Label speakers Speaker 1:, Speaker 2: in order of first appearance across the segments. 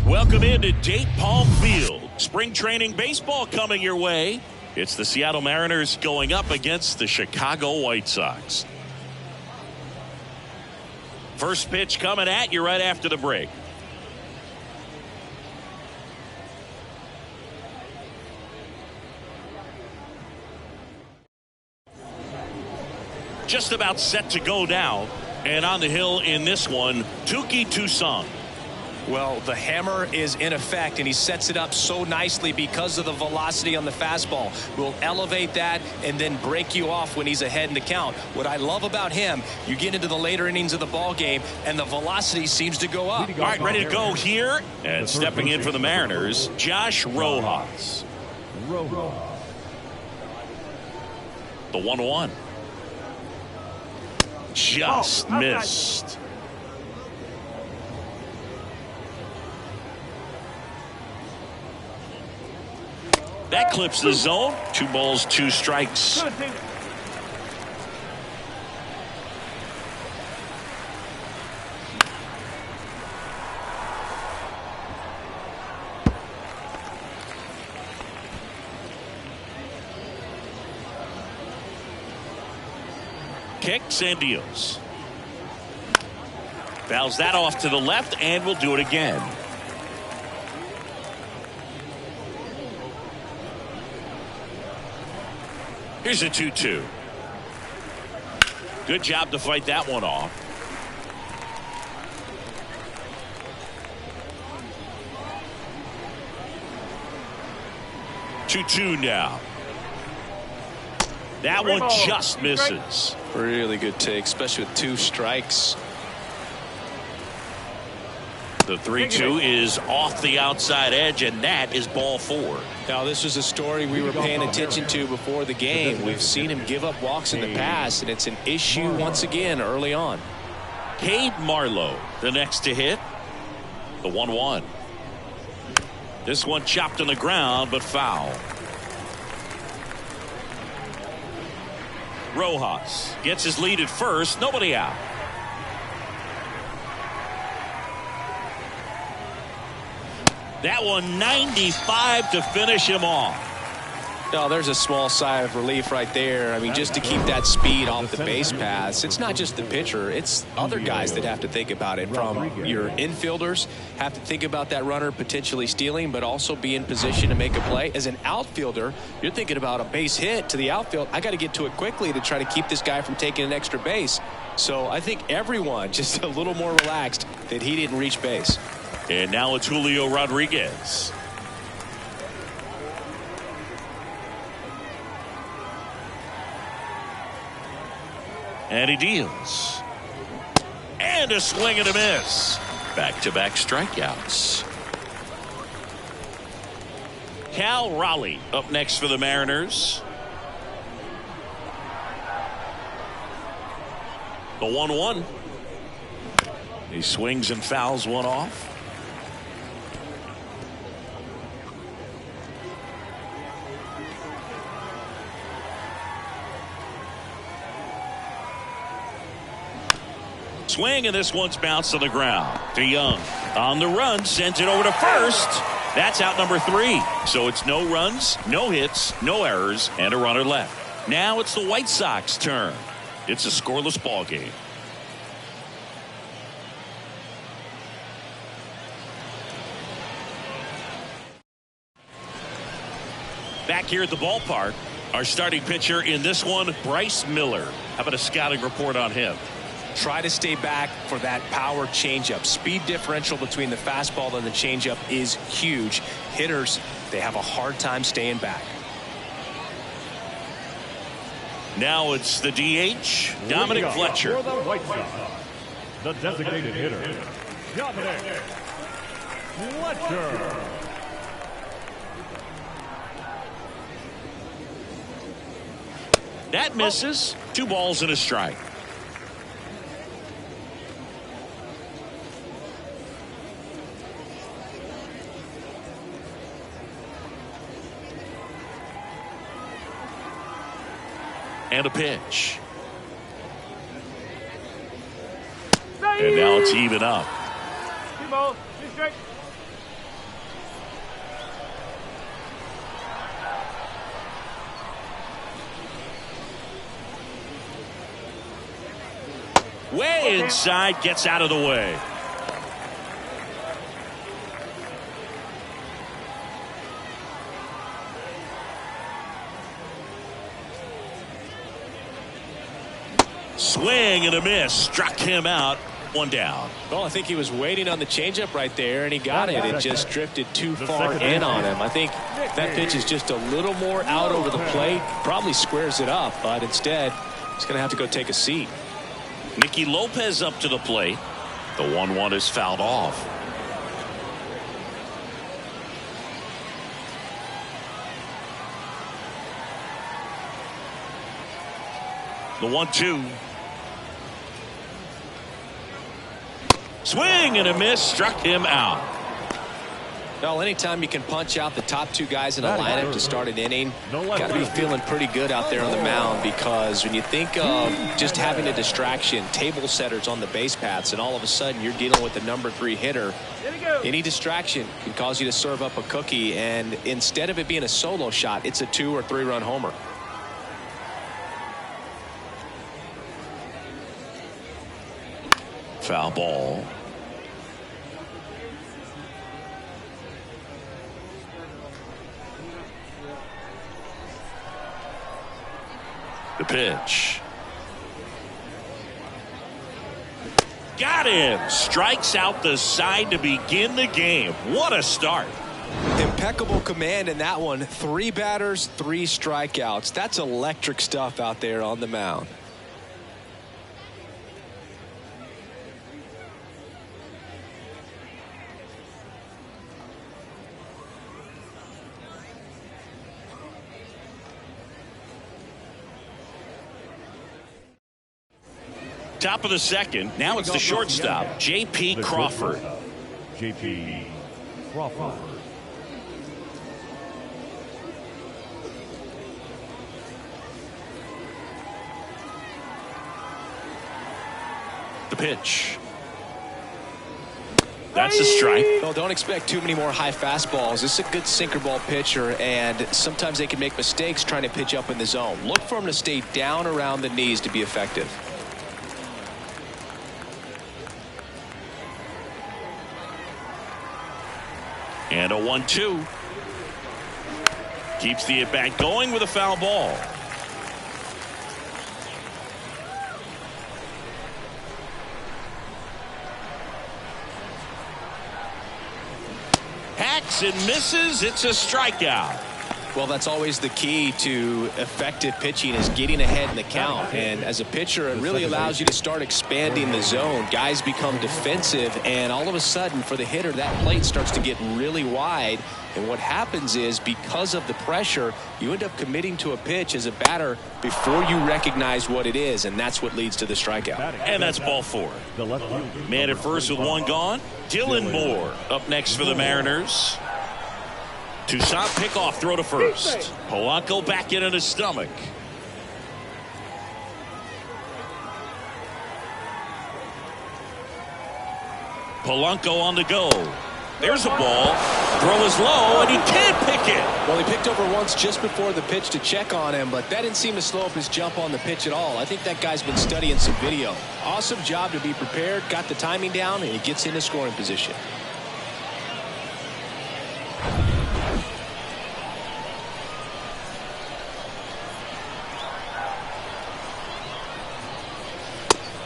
Speaker 1: Welcome into Date Palm Field. Spring training baseball coming your way. It's the Seattle Mariners going up against the Chicago White Sox. First pitch coming at you right after the break. Just about set to go now. And on the hill in this one, Touki Toussaint.
Speaker 2: Well, the hammer is in effect, and he sets it up so nicely because of the velocity on the fastball. Will elevate that and then break you off when he's ahead in the count. What I love about him, you get into the later innings of the ball game, and the velocity seems to go up.
Speaker 1: All right, ready to go here. And stepping in for the Mariners, Josh Rojas. The 1-1. Just missed. That clips the zone. 2 balls, 2 strikes. Kicks and deals. Fouls that off to the left, and will do it again. Here's a 2-2. Good job to fight that one off. Two now. That one just misses.
Speaker 2: Really good take, especially with 2 strikes.
Speaker 1: The 3-2 is off the outside edge, and that is ball 4.
Speaker 2: Now, this is a story we were paying attention to before the game. We've seen him give up walks in the past, and it's an issue once again early on.
Speaker 1: Cade Marlowe, the next to hit. The 1-1. This one chopped on the ground, but foul. Rojas gets his lead at first. Nobody out. That one 95 to finish him off.
Speaker 2: No, there's a small sigh of relief right there. I mean, just to keep that speed off the base paths. It's not just the pitcher. It's other guys that have to think about it. From your infielders have to think about that runner potentially stealing, but also be in position to make a play. As an outfielder, you're thinking about a base hit to the outfield. I got to get to it quickly to try to keep this guy from taking an extra base. So I think everyone just a little more relaxed that he didn't reach base.
Speaker 1: And now it's Julio Rodriguez. And he deals. And a swing and a miss. Back-to-back strikeouts. Cal Raleigh up next for the Mariners. The 1-1. He swings and fouls one off. Swing, and this one's bounced to the ground. DeYoung on the run, sends it over to first. That's out number 3. So it's no runs, no hits, no errors, and a runner left. Now it's the White Sox turn. It's a scoreless ball game. Back here at the ballpark, our starting pitcher in this one, Bryce Miller. How about a scouting report on him?
Speaker 2: Try to stay back for that power changeup. Speed differential between the fastball and the changeup is huge. Hitters, they have a hard time staying back.
Speaker 3: Now it's the DH, Dominic Fletcher.
Speaker 4: For the White Sox, the designated hitter, Dominic Fletcher.
Speaker 3: That misses. 2 balls and a strike. And a pitch. And now it's even up.
Speaker 1: Way inside, gets out of the way. Swing and a miss. Struck him out. One down.
Speaker 2: Well, I think he was waiting on the changeup right there, and he got it. It just drifted too far in on him. I think that pitch is just a little more out over the plate. Probably squares it up, but instead, he's going to have to go take a seat.
Speaker 1: Nicky Lopez up to the plate. The 1-1 is fouled off. The 1-2. Swing and a miss, struck him out.
Speaker 2: Well, anytime you can punch out the top two guys in a lineup to start an inning, got to be feeling pretty good out there on the mound, because when you think of just having a distraction, table setters on the base paths, and all of a sudden you're dealing with the number 3 hitter, any distraction can cause you to serve up a cookie, and instead of it being a solo shot, it's a 2 or 3 run homer.
Speaker 1: Foul ball. The pitch. Got him. Strikes out the side to begin the game. What a start.
Speaker 2: Impeccable command in that one. 3 batters, 3 strikeouts. That's electric stuff out there on the mound.
Speaker 1: Top of the second. Now it's the shortstop, J.P. Crawford.
Speaker 4: J.P. Crawford.
Speaker 1: The pitch. That's a strike.
Speaker 2: Well, don't expect too many more high fastballs. This is a good sinker ball pitcher, and sometimes they can make mistakes trying to pitch up in the zone. Look for him to stay down around the knees to be effective.
Speaker 1: And a 1-2. Keeps the at-bat going with a foul ball. Hacks and misses. It's a strikeout.
Speaker 2: Well, that's always the key to effective pitching, is getting ahead in the count. And as a pitcher, it really allows you to start expanding the zone. Guys become defensive, and all of a sudden, for the hitter, that plate starts to get really wide. And what happens is, because of the pressure, you end up committing to a pitch as a batter before you recognize what it is, and that's what leads to the strikeout.
Speaker 1: And that's ball 4. Man at first with 1 gone. Dylan Moore up next for the Mariners. Toussaint pickoff throw to first. Polanco back in on his stomach. Polanco on the go. There's a ball. Throw is low, and he can't pick it.
Speaker 2: Well, he picked over once just before the pitch to check on him, but that didn't seem to slow up his jump on the pitch at all. I think that guy's been studying some video. Awesome job to be prepared, got the timing down, and he gets into scoring position.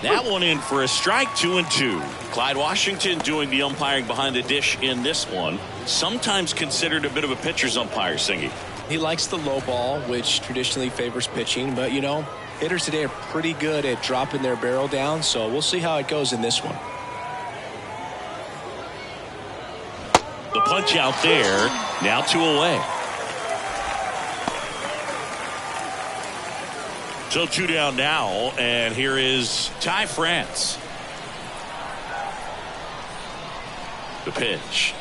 Speaker 1: That one in for a strike. 2-2. Clyde Washington doing the umpiring behind the dish in this one. Sometimes considered a bit of a pitcher's umpire, Singy.
Speaker 2: He likes the low ball, which traditionally favors pitching, but you know, hitters today are pretty good at dropping their barrel down, so we'll see how it goes in this one.
Speaker 1: The punch out there. Now 2 away. So 2 down now, and here is Ty France. The pitch.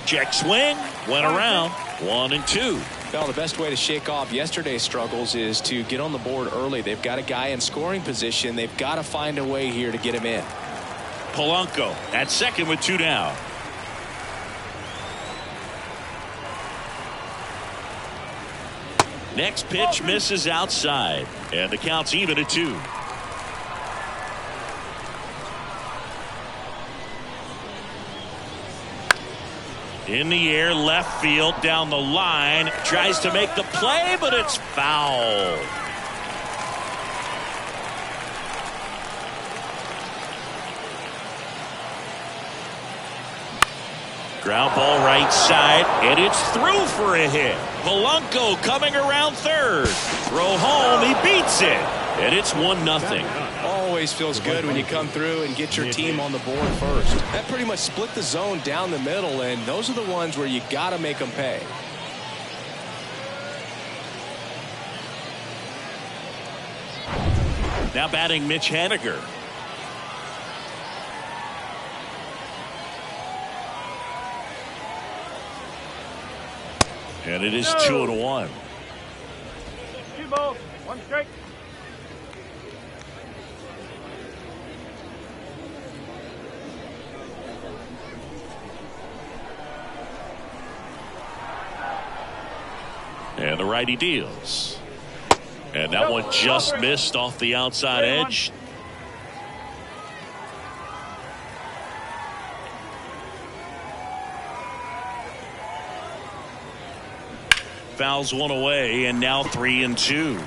Speaker 1: Check swing. Went around. 1-2.
Speaker 2: Well, the best way to shake off yesterday's struggles is to get on the board early. They've got a guy in scoring position. They've got to find a way here to get him in.
Speaker 1: Polanco at second with 2 down. Next pitch misses outside, and the count's even at 2. In the air, left field, down the line. Tries to make the play, but it's foul. Ground ball right side, and it's through for a hit. Polanco coming around third. Throw home, he beats it. And it's 1-0.
Speaker 2: Always feels good when you come through and get your team on the board first. That pretty much split the zone down the middle, and those are the ones where you got to make them pay.
Speaker 1: Now batting Mitch Haniger. And it is 2-1.
Speaker 4: 2 balls, 1 strike.
Speaker 1: And the righty deals. And that one just missed off the outside edge. Fouls one away, and now 3-2.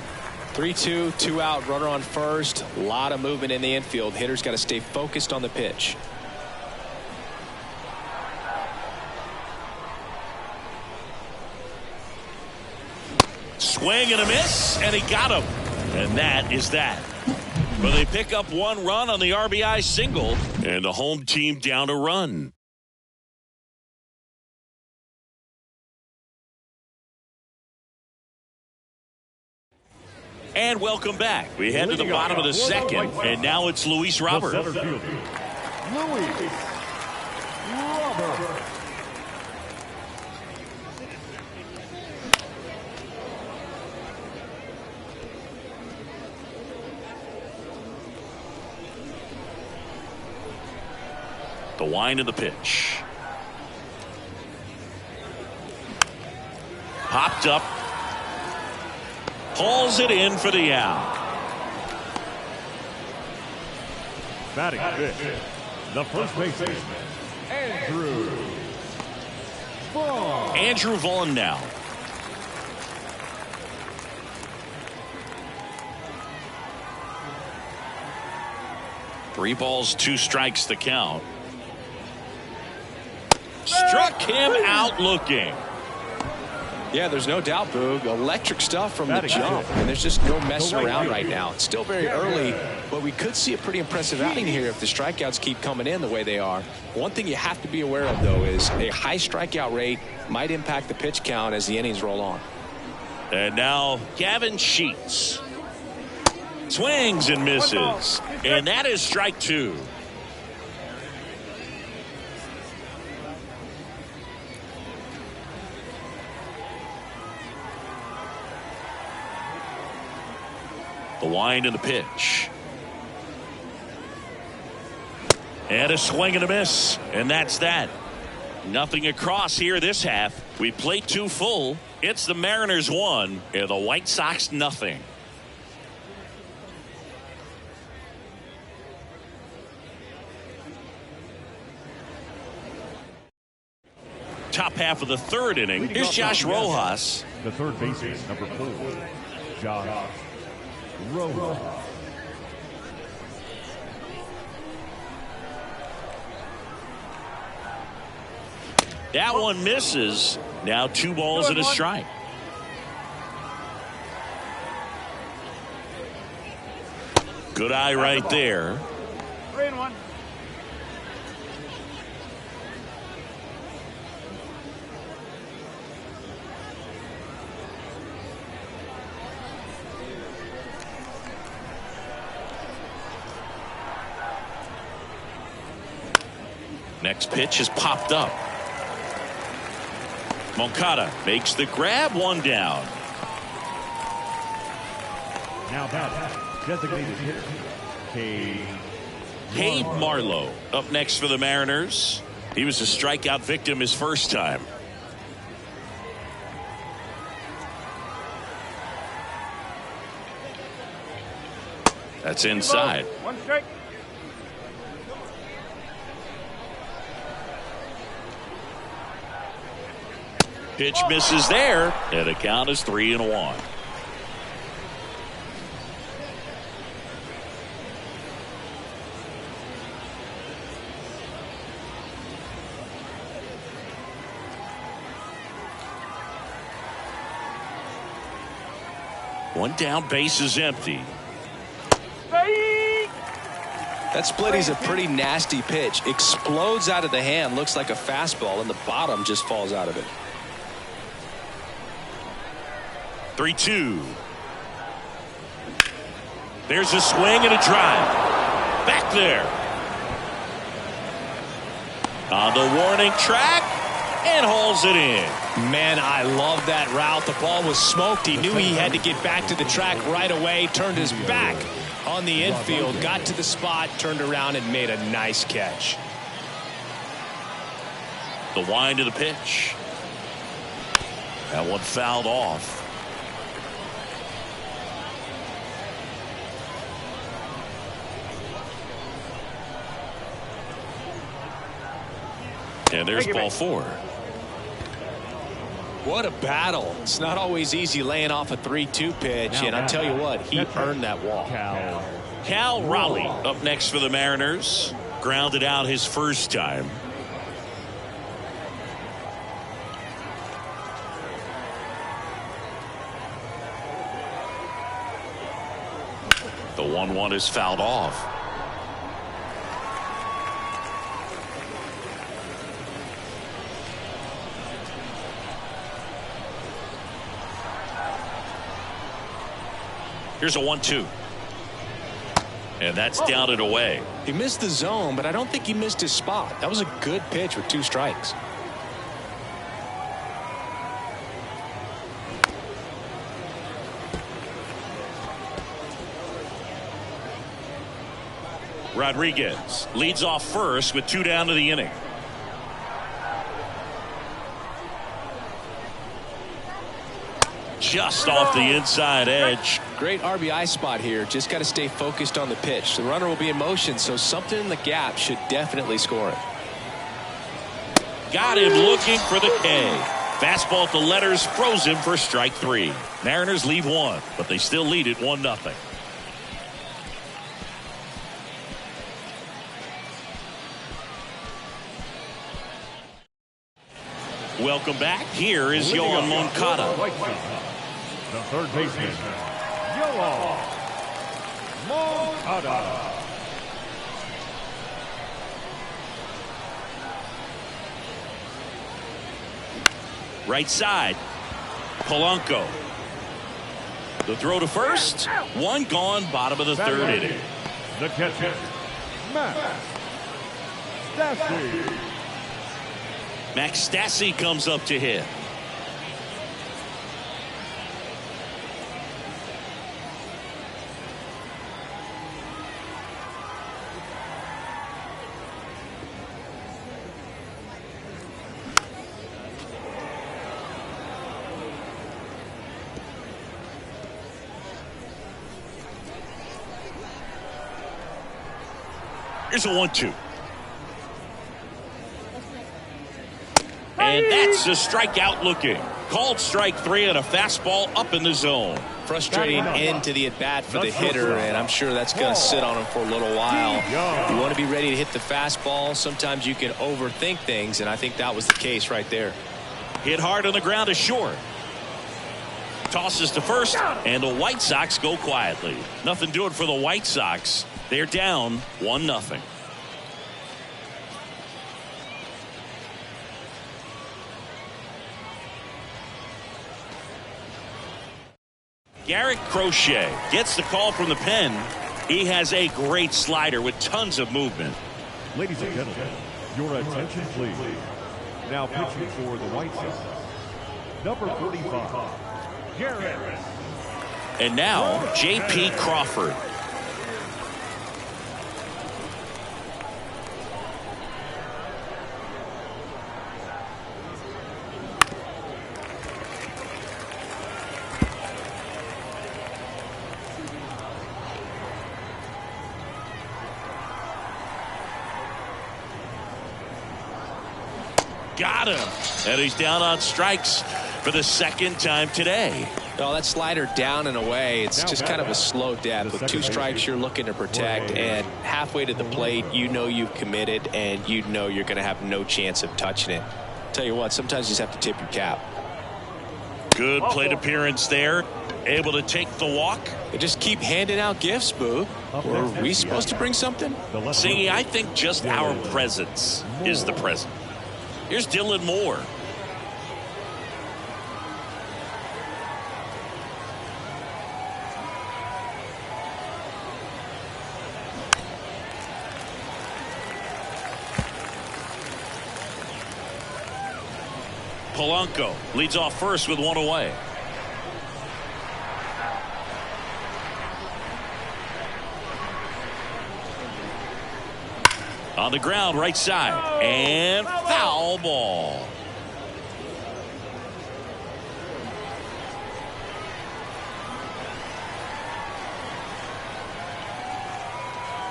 Speaker 2: 3-2, 2 out, runner on first. A lot of movement in the infield. Hitter's got to stay focused on the pitch.
Speaker 1: Swing and a miss, and he got him. And that is that. But they pick up 1 run on the RBI single, and the home team down a run. And welcome back. We head to the bottom of the second, and now it's Luis Robert.
Speaker 4: Luis Robert.
Speaker 1: The wind of the pitch. Popped up. Hauls it in for the out.
Speaker 4: Batting fifth, the first baseman, Andrew Vaughn.
Speaker 1: Andrew Vaughn now. Three balls, 2 strikes the count. Struck him out looking.
Speaker 2: Yeah, there's no doubt, Boog. Electric stuff from the jump. And there's just no messing around right now. It's still very early, but we could see a pretty impressive outing here if the strikeouts keep coming in the way they are. One thing you have to be aware of, though, is a high strikeout rate might impact the pitch count as the innings roll on.
Speaker 1: And now Gavin Sheets. Swings and misses. And that is strike 2. The wind and the pitch. And a swing and a miss. And that's that. Nothing across here this half. We played 2 full. It's the Mariners 1 and the White Sox nothing. Top half of the 3rd inning. Here's Josh Rojas.
Speaker 4: The third baseman, number 4, Josh Rojas.
Speaker 1: That one misses. Now 2 balls and a strike. Good eye right there.
Speaker 4: 3-1.
Speaker 1: Next pitch is popped up. Moncada makes the grab, 1 down.
Speaker 4: Now batting, designated hitter,
Speaker 1: Cade Marlowe up next for the Mariners. He was a strikeout victim his first time. That's inside.
Speaker 4: 1 strike.
Speaker 1: Pitch misses there, and the count is 3-1. One down, base is empty.
Speaker 2: That splitty's a pretty nasty pitch. Explodes out of the hand, looks like a fastball, and the bottom just falls out of it.
Speaker 1: 3-2. There's a swing and a drive. Back there. On the warning track, and hauls it in.
Speaker 5: Man, I love that route. The ball was smoked. He knew he had to get back to the track right away. Turned his back on the infield, got to the spot, turned around and made a nice catch.
Speaker 1: The wind of the pitch. That one fouled off. And there's ball 4.
Speaker 2: What a battle. It's not always easy laying off a 3-2 pitch, and I'll tell you what, he earned that walk.
Speaker 1: Cal Raleigh up next for the Mariners. Grounded out his first time. The 1-1 is fouled off. Here's a 1-2. And that's down and away.
Speaker 2: He missed the zone, but I don't think he missed his spot. That was a good pitch with 2 strikes.
Speaker 1: Rodriguez leads off first with 2 down to the inning. Just off the inside edge.
Speaker 2: Great RBI spot here. Just got to stay focused on the pitch. The runner will be in motion, so something in the gap should definitely score it.
Speaker 1: Got him looking for the K. Fastball at the letters froze him for strike 3. Mariners leave 1, but they still lead it 1-0. Welcome back. Here is Yoan Moncada.
Speaker 4: The third baseman, Yoan Moncada.
Speaker 1: Right side, Polanco. The throw to first. 1 gone, bottom of the 3rd inning.
Speaker 4: The catcher, Max Stassi.
Speaker 1: Max Stassi comes up to hit. Here's a 1-2. And that's a strikeout looking. Called strike 3 on a fastball up in the zone.
Speaker 2: Frustrating end to the at-bat for the hitter, and I'm sure that's going to sit on him for a little while. You want to be ready to hit the fastball. Sometimes you can overthink things, and I think that was the case right there.
Speaker 1: Hit hard on the ground to short. Tosses to first, and the White Sox go quietly. Nothing doing for the White Sox. They're down 1-0. Garrett Crochet gets the call from the pen. He has a great slider with tons of movement.
Speaker 4: Ladies and gentlemen, your attention please. Now pitching for the White Sox, number 45, Garrett.
Speaker 1: And now J.P. Crawford. Got him. And he's down on strikes for the second time today.
Speaker 2: Well, that slider down and away, it's just kind of a slow death. With 2 strikes you're looking to protect, and halfway to the plate, you know you've committed, and you know you're going to have no chance of touching it. Tell you what, sometimes you just have to tip your cap.
Speaker 1: Good plate appearance there. Able to take the walk.
Speaker 2: They just keep handing out gifts, Boo. Were we supposed to bring something?
Speaker 1: See, I think just our presence is the present. Here's Dylan Moore. Polanco leads off first with 1 away. On the ground, right side, and foul ball.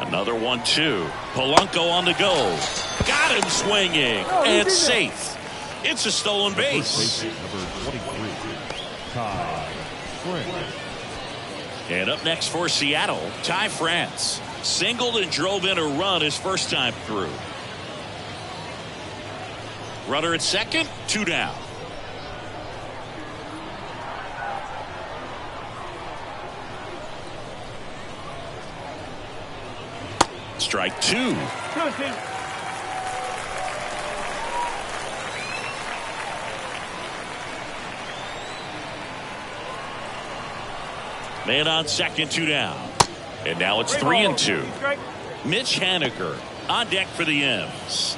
Speaker 1: Another 1-2. Polanco on the go. Got him swinging, and safe. It's a stolen base.
Speaker 4: Number 23, Ty France.
Speaker 1: And up next for Seattle, Ty France. Singled and drove in a run his first time through. Runner at second, 2 down. Strike 2. Man on second, 2 down. And now it's 3-2. Mitch Haniger on deck for the M's.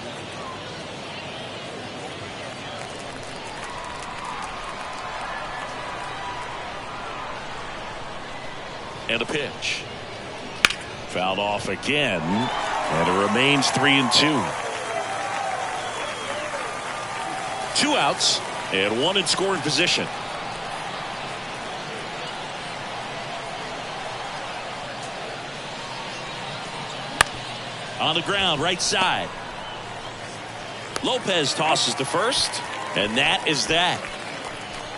Speaker 1: And a pitch. Fouled off again. And it remains 3-2. 2 outs and 1 in scoring position. On the ground, right side. Lopez tosses to first, and that is that.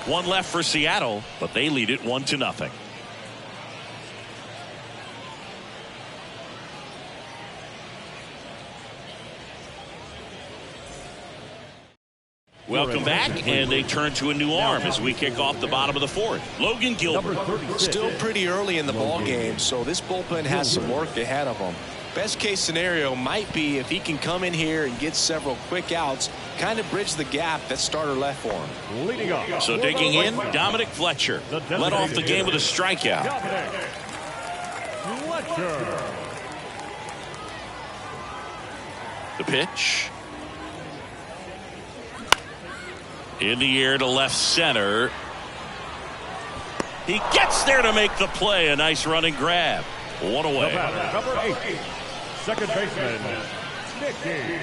Speaker 1: 1 left for Seattle, but they lead it 1-0. Welcome back, and they turn to a new arm as we kick off the bottom of the 4th. Logan Gilbert.
Speaker 2: Still pretty early in the ball game, so this bullpen has some work ahead of them. Best case scenario might be if he can come in here and get several quick outs, kind of bridge the gap that starter left for him.
Speaker 4: Leading up.
Speaker 1: So digging in, Dominic Fletcher led off the game with a strikeout.
Speaker 4: Dominic Fletcher.
Speaker 1: The pitch. In the air to left center. He gets there to make the play. A nice running grab. 1 away.
Speaker 4: Number 8, second baseman, Nicky.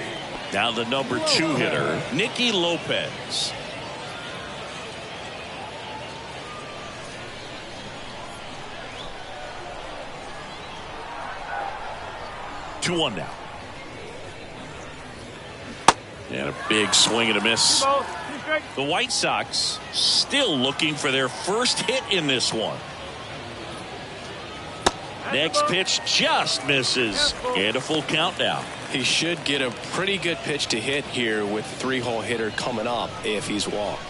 Speaker 1: Now the number 2 hitter, Nicky Lopez. Two one now. And a big swing and a miss. The White Sox still looking for their first hit in this one. Next pitch just misses. And a full count now.
Speaker 2: He should get a pretty good pitch to hit here with 3-hole hitter coming up if he's walked.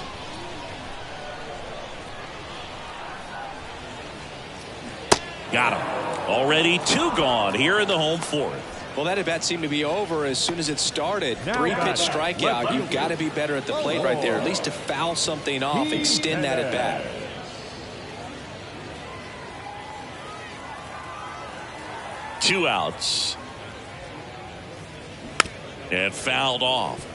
Speaker 1: Got him. Already 2 gone here in the home 4th.
Speaker 2: Well, that at bat seemed to be over as soon as it started. 3-pitch strikeout. You've got to be better at the plate right there, at least to foul something off, extend that at bat.
Speaker 1: Two outs. And fouled off.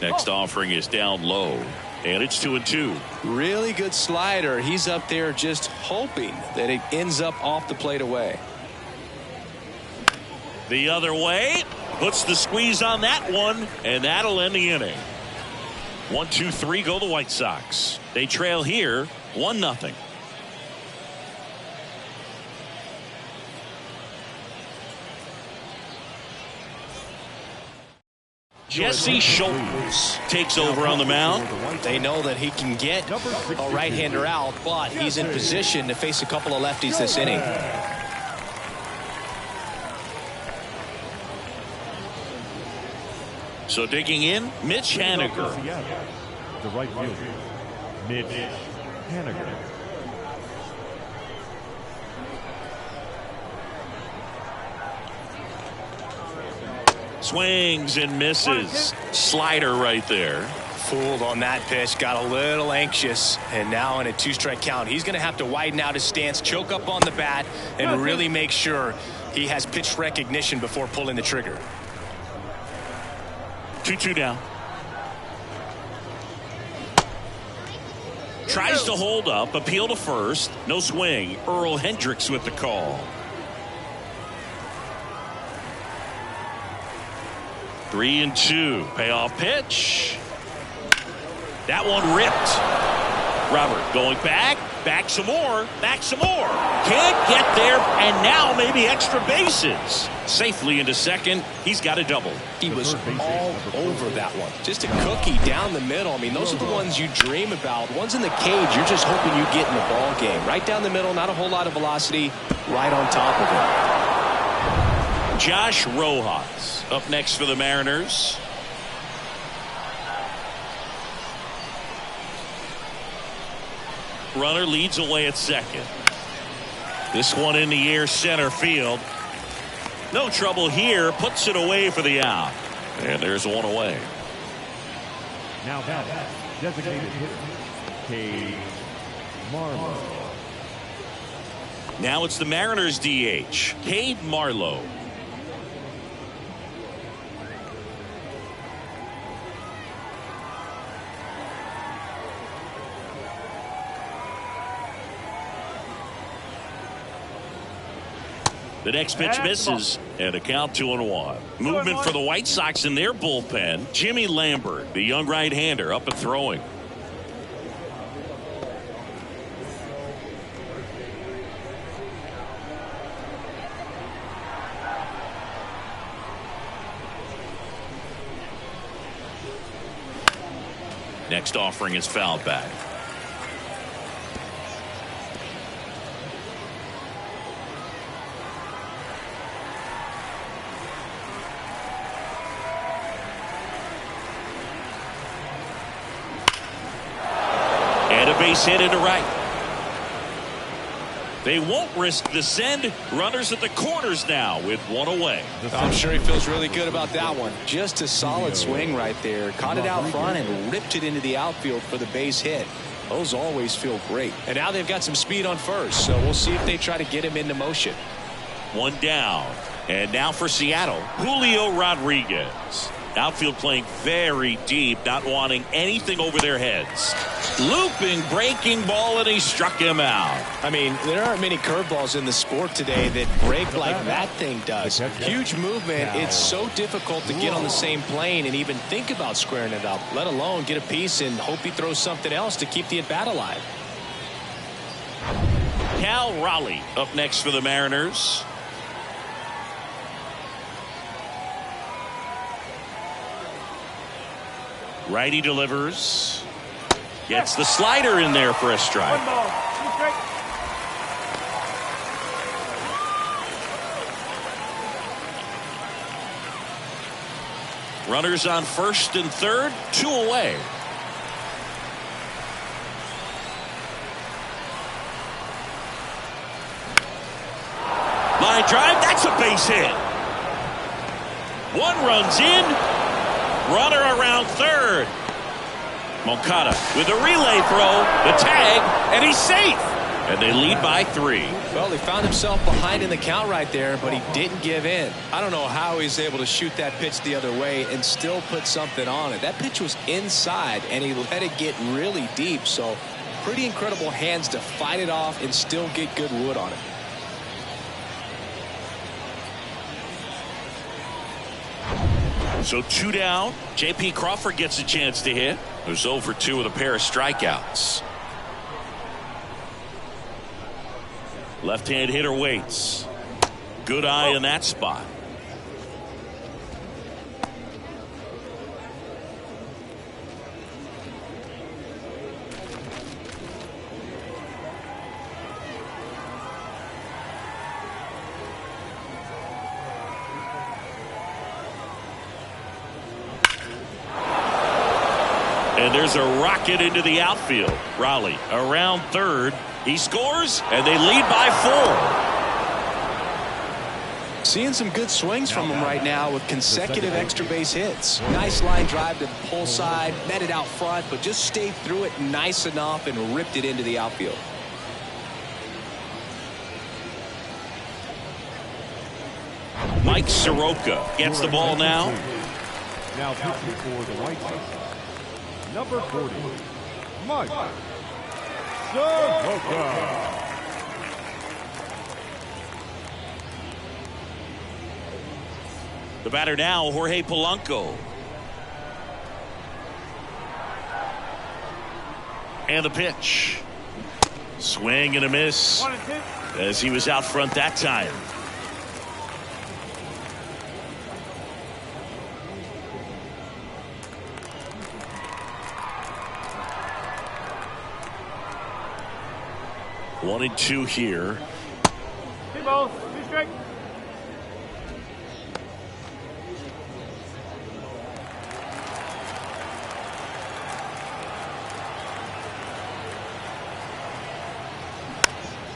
Speaker 1: Next offering is down low. And it's 2-2.
Speaker 2: Really good slider. He's up there just hoping that it ends up off the plate away.
Speaker 1: The other way. Puts the squeeze on that one. And that'll end the inning. 1-2-3 go the White Sox. They trail here 1-0. Jesse Schultz takes over on the mound.
Speaker 5: They know that he can get a right-hander out, but he's in position to face a couple of lefties this inning.
Speaker 1: So digging in, Mitch Haniger.
Speaker 4: The right fielder, Mitch Haniger.
Speaker 1: Swings and misses. Slider right there.
Speaker 5: Fooled on that pitch, got a little anxious, and now in a 2-strike count, he's going to have to widen out his stance, choke up on the bat, and really make sure he has pitch recognition before pulling the trigger.
Speaker 1: 2-2 down. Tries to hold up, appeal to first. No swing. Earl Hendricks with the call. 3-2. Payoff pitch. That one ripped. Robert going back some more, Can't get there, and now maybe extra bases. Safely into second. He's got a double.
Speaker 5: He was all over that one. Just a cookie down the middle. I mean, those are the ones you dream about. Ones in the cage, you're just hoping you get in the ball game. Right down the middle, not a whole lot of velocity, right on top of it.
Speaker 1: Josh Rojas up next for the Mariners. Runner leads away at second. This one in the air center field. No trouble here. Puts it away for the out. And there's one away.
Speaker 4: Now batting, designated hitter, Cade Marlowe.
Speaker 1: Now it's the Mariners DH, Cade Marlowe. The next pitch misses, and a count 2-1. Movement for the White Sox in their bullpen. Jimmy Lambert, the young right-hander, up and throwing. Next offering is fouled back. Base hit into right. They won't risk the send. Runners at the corners now with one away.
Speaker 5: I'm sure he feels really good about that one. Just a solid swing right there. Caught it out front and ripped it into the outfield for the base hit. Those always feel great. And now they've got some speed on first, so we'll see if they try to get him into motion.
Speaker 1: One down. And now for Seattle, Julio Rodriguez. Outfield playing very deep, not wanting anything over their heads. Looping, breaking ball, and he struck him out.
Speaker 5: I mean, there aren't many curveballs in the sport today that break like that thing does. Huge movement. It's so difficult to get on the same plane and even think about squaring it up, let alone get a piece and hope he throws something else to keep the at-bat alive.
Speaker 1: Cal Raleigh up next for the Mariners. Righty delivers. Gets the slider in there for a strike. Runners on first and third, 2 away. Line drive, that's a base hit. One runs in. Runner around third. Moncada with a relay throw, the tag, and he's safe. And they lead by 3.
Speaker 5: Well, he found himself behind in the count right there, but he didn't give in. I don't know how he's able to shoot that pitch the other way and still put something on it. That pitch was inside, and he let it get really deep. So pretty incredible hands to fight it off and still get good wood on it.
Speaker 1: So 2 down. J.P. Crawford gets a chance to hit. There's 0 for 2 with a pair of strikeouts. Left-hand hitter waits. Good eye in that spot. And there's a rocket into the outfield. Raleigh around third. He scores, and they lead by 4.
Speaker 5: Seeing some good swings from him right now with consecutive extra base hits. Nice line drive to the pull side, met it out front, but just stayed through it nice enough and ripped it into the outfield.
Speaker 1: Mike Soroka gets the ball now.
Speaker 4: Now pitching for the Whitesoxs, number 40, Mike Soroka.
Speaker 1: The batter now, Jorge Polanco. And the pitch. Swing and a miss as he was out front that time. One and two here.
Speaker 6: Two balls, 2 strikes.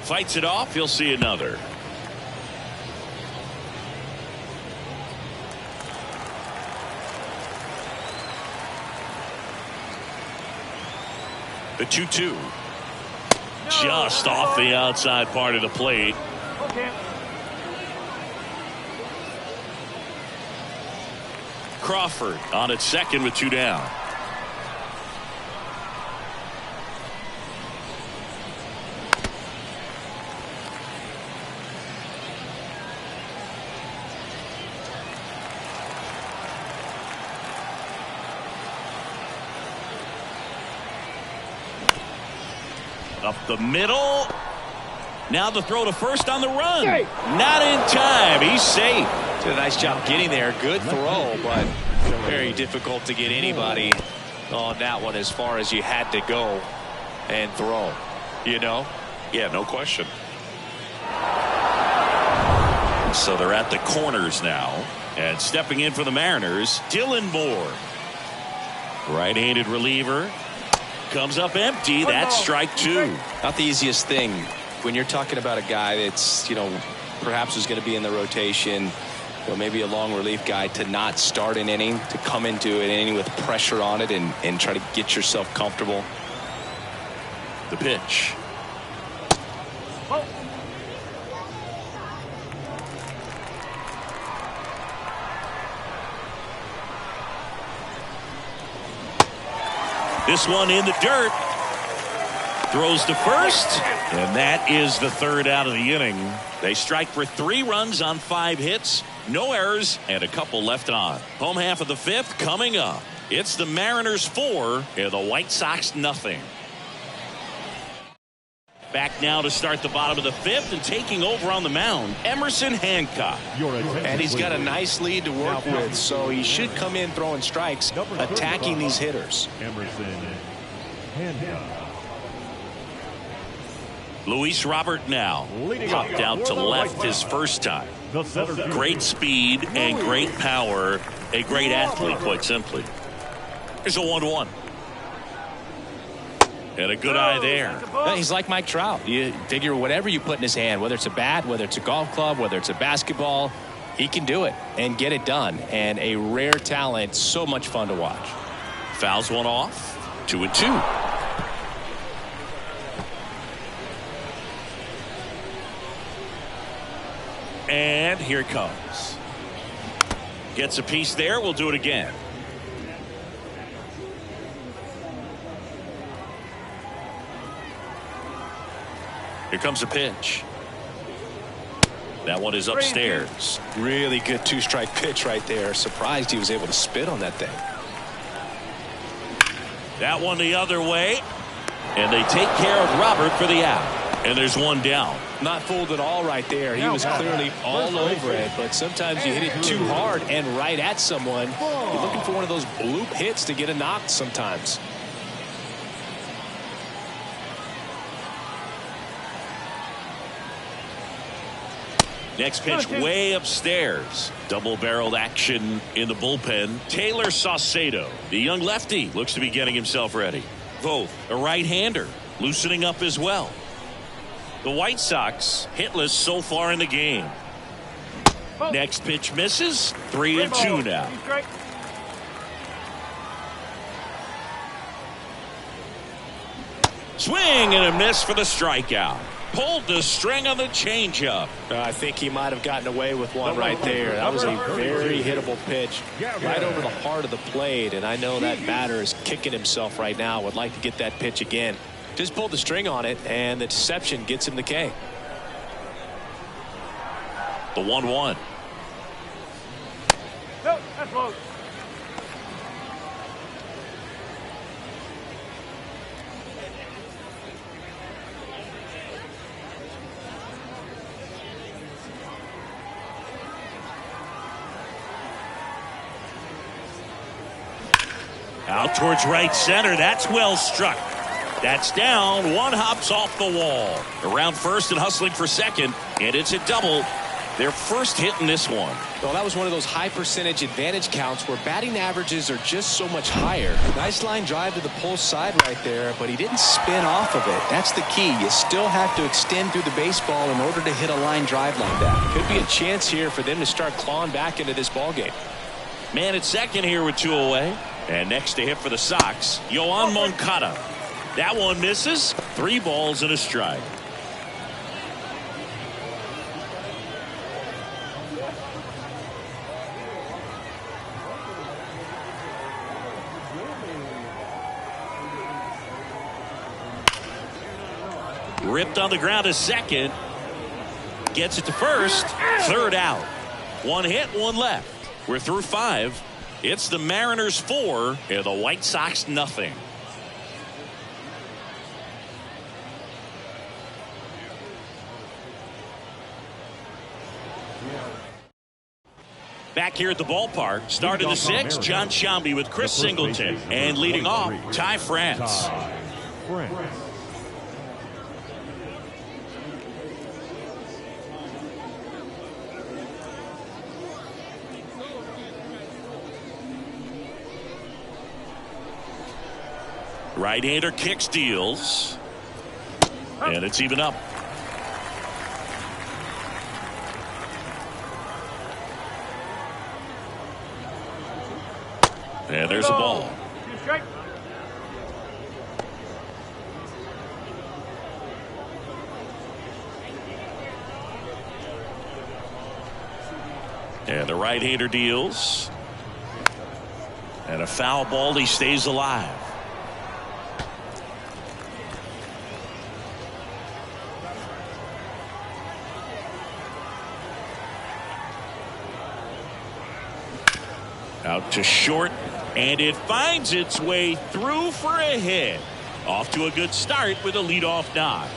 Speaker 1: Fights it off. He'll see another. The 2-2. Just off the outside part of the plate.
Speaker 6: Okay.
Speaker 1: Crawford on at second with 2 down. Up the middle. Now the throw to first on the run. Not in time. He's safe.
Speaker 5: Did a nice job getting there. Good throw, but very difficult to get anybody on that one as far as you had to go and throw. You know?
Speaker 1: Yeah, no question. So they're at the corners now. And stepping in for the Mariners, Dylan Moore. Right-handed reliever. Comes up empty. That's strike 2.
Speaker 5: Not the easiest thing when you're talking about a guy that's, you know, perhaps is going to be in the rotation, or maybe a long relief guy, to not start an inning, to come into an inning with pressure on it and try to get yourself comfortable.
Speaker 1: The pitch. This one in the dirt. Throws to first. And that is the 3rd out of the inning. They strike for 3 runs on 5 hits. No errors and a couple left on. Home half of the 5th coming up. It's the Mariners 4 and the White Sox nothing. Back now to start the bottom of the 5th and taking over on the mound, Emerson Hancock.
Speaker 5: And he's got a nice lead to work with, so he should come in throwing strikes, attacking these hitters.
Speaker 4: Emerson Hancock.
Speaker 1: Luis Robert now popped out to left his first time. Great speed and great power. A great athlete, quite simply. Here's a 1-1. And a good eye there.
Speaker 5: He's like Mike Trout. You figure whatever you put in his hand, whether it's a bat, whether it's a golf club, whether it's a basketball, he can do it and get it done. And a rare talent, so much fun to watch.
Speaker 1: Fouls one off. 2-2. And here it comes. Gets a piece there. We'll do it again. Here comes a pitch. That one is upstairs.
Speaker 2: Really good two-strike pitch right there. Surprised he was able to spit on that thing.
Speaker 1: That one the other way. And they take care of Robert for the out. And there's one down.
Speaker 2: Not fooled at all right there. He was clearly all over it, but sometimes you hit it too hard and right at someone. You're looking for one of those bloop hits to get a knock sometimes.
Speaker 1: Next pitch way upstairs. Double-barreled action in the bullpen. Taylor Saucedo, the young lefty, looks to be getting himself ready. Voth, a right-hander, loosening up as well. The White Sox hitless so far in the game. Next pitch misses. 3-2 now. Swing and a miss for the strikeout. Pulled the string on the changeup.
Speaker 2: I think he might have gotten away with one right there. That was a very hittable pitch right over the heart of the plate, and I know that batter is kicking himself right now. Would like to get that pitch again. Just pulled the string on it, and the deception gets him the K.
Speaker 1: The 1-1.
Speaker 6: No, that's low.
Speaker 1: Out towards right center. That's well struck. That's down. One hops off the wall. Around first and hustling for second. And it's a double. Their first hit in this one.
Speaker 2: Well, that was one of those high percentage advantage counts where batting averages are just so much higher. Nice line drive to the pull side right there, but he didn't spin off of it. That's the key. You still have to extend through the baseball in order to hit a line drive like that. Could be a chance here for them to start clawing back into this ball game.
Speaker 1: Man at second here with 2 away. And next to hit for the Sox, Yoan Moncada. That one misses. 3 balls and a strike. Ripped on the ground to second. Gets it to first. Third out. 1 hit, 1 left. We're through 5. It's the Mariners 4 and the White Sox nothing. Back here at the ballpark, start of the 6th, John Sciambi with Chris Singleton. And leading off, Ty France. Right-hander kicks, deals. And it's even up. And there's a ball. And the right-hander deals. And a foul ball, he stays alive. Out to short, and it finds its way through for a hit. Off to a good start with a leadoff knock.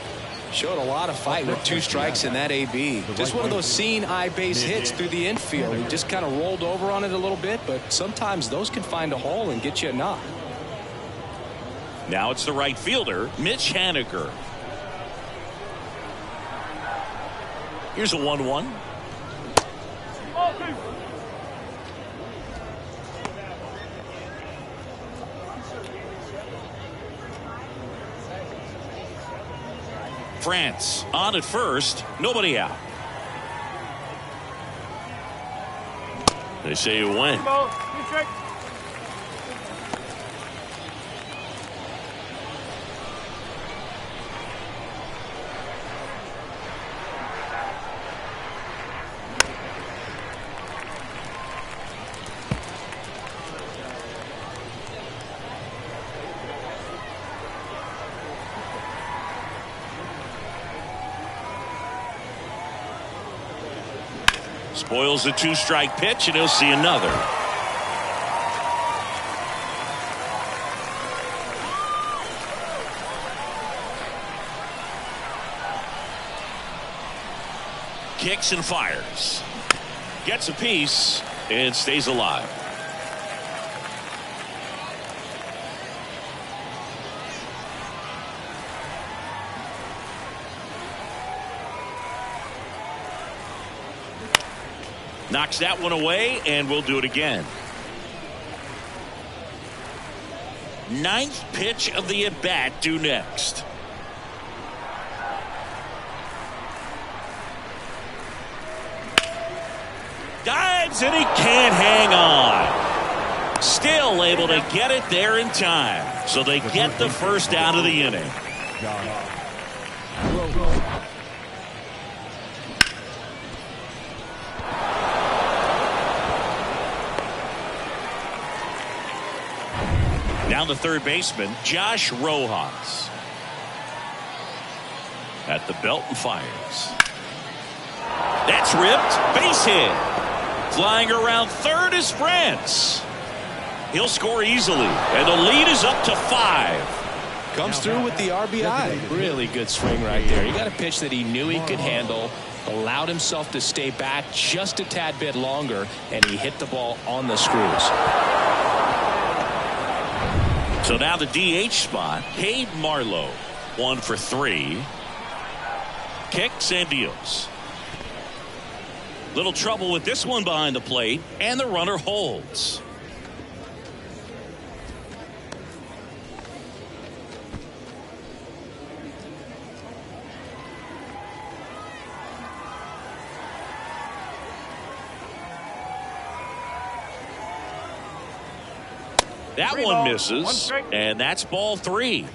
Speaker 2: Showed a lot of fight with 2 strikes in that AB. Just one of those seeing eye base hits through the infield. He just kind of rolled over on it a little bit, but sometimes those can find a hole and get you a knock.
Speaker 1: Now it's the right fielder, Mitch Haniger. Here's a 1-1. France on at first, nobody out. They say you win. Spoils the 2-strike pitch, and he'll see another. Kicks and fires. Gets a piece and stays alive. Knocks that one away, and we'll do it again. 9th pitch of the at-bat due next. Dives, and he can't hang on. Still able to get it there in time. So they get the first out of the inning. Now the third baseman, Josh Rojas. At the belt and fires. That's ripped. Base hit. Flying around third is France. He'll score easily, and the lead is up to 5.
Speaker 2: Comes through with the RBI. Really good swing right there. He got a pitch that he knew he could handle, allowed himself to stay back just a tad bit longer, and he hit the ball on the screws.
Speaker 1: So now the DH spot, Cade Marlowe, 1 for 3. Kicks and deals. Little trouble with this one behind the plate, and the runner holds. That one misses, and that's ball 3.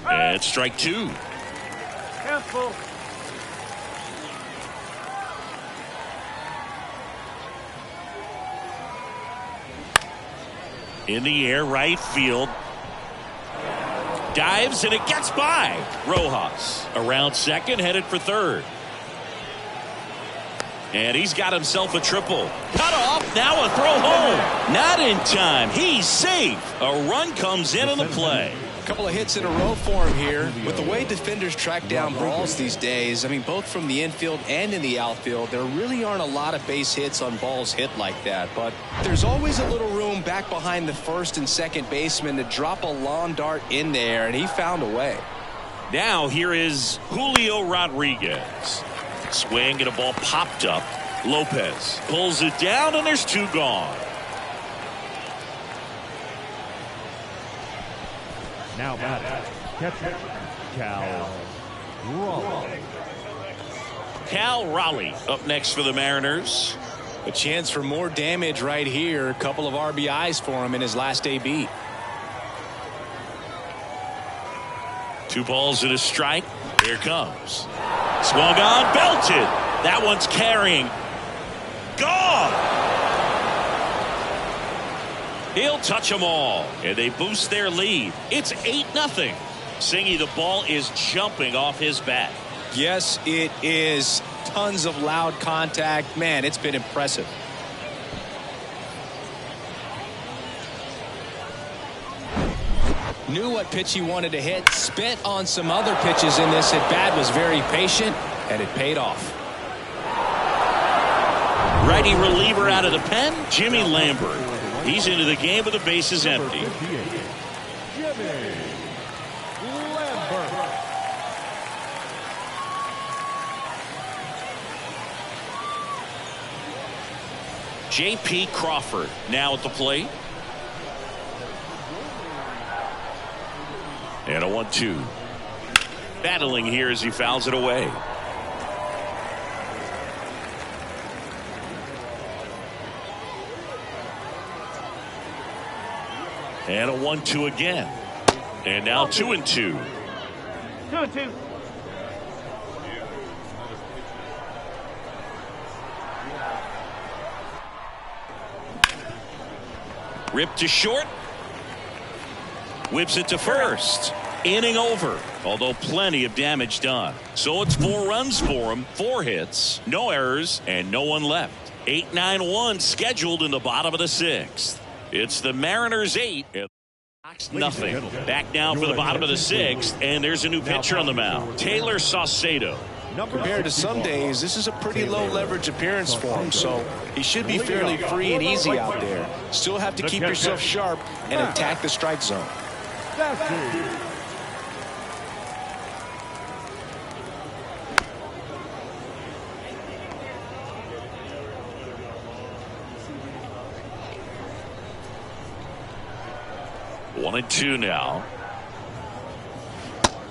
Speaker 1: And strike 2.
Speaker 6: Careful.
Speaker 1: In the air, right field. Dives, and it gets by. Rojas around second, headed for third. And he's got himself a triple. Cut off, now a throw home. Not in time. He's safe. A run comes in on the play.
Speaker 2: A couple of hits in a row for him here. With the way defenders track down balls these days, I mean, both from the infield and in the outfield, there really aren't a lot of base hits on balls hit like that. But there's always a little room back behind the first and second baseman to drop a lawn dart in there, and he found a way.
Speaker 1: Now here is Julio Rodriguez. Swing and a ball popped up. Lopez pulls it down, and there's 2 gone.
Speaker 4: Now batting, catcher, Cal Raleigh.
Speaker 1: Cal Raleigh up next for the Mariners.
Speaker 2: A chance for more damage right here. A couple of RBIs for him in his last AB.
Speaker 1: 2 balls and a strike. Here comes. Swung on, belted. That one's carrying. Gone. He'll touch them all, and they boost their lead. It's 8-0. Singy, the ball is jumping off his bat.
Speaker 2: Yes, it is. Tons of loud contact. Man, it's been impressive. Knew what pitch he wanted to hit. Spent on some other pitches in this at bat. Was very patient, and it paid off.
Speaker 1: Righty reliever out of the pen, Jimmy Lambert. He's into the game with the bases empty.
Speaker 4: Jimmy Lambert.
Speaker 1: J.P. Crawford now at the plate. And a 1-2. Battling here as he fouls it away. And a 1-2 again. And now 2-2.
Speaker 6: 2-2.
Speaker 1: Ripped to short. Whips it to first. Inning over, although plenty of damage done. So it's 4 runs for him, 4 hits, no errors, and no one left. 8-9-1 scheduled in the bottom of the 6th. It's the Mariners 8. Nothing. Back now for the bottom of the 6th, and there's a new pitcher on the mound, Taylor Saucedo.
Speaker 5: Compared to some days, this is a pretty low leverage appearance for him, so he should be fairly free and easy out there. Still have to keep yourself sharp and attack the strike zone.
Speaker 1: One and two now.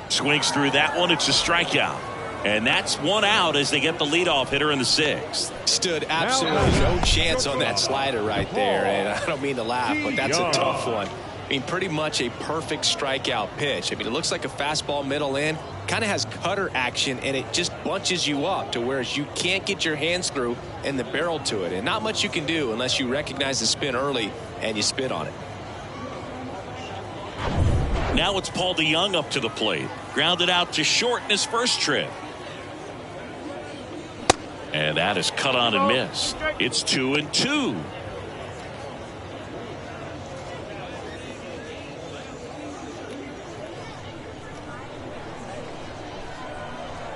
Speaker 1: Swings through that one. It's a strikeout. And that's 1 out as they get the leadoff hitter in the 6th.
Speaker 5: Stood absolutely no chance on that slider right there. And I don't mean to laugh, but that's a tough one. I mean, pretty much a perfect strikeout pitch. I mean, it looks like a fastball middle in. Kind of has cutter action, and it just bunches you up to where you can't get your hands through and the barrel to it. And not much you can do unless you recognize the spin early and you spit on it.
Speaker 1: Now it's Paul DeYoung up to the plate. Grounded out to short in his first trip. And that is cut on and missed. It's 2-2.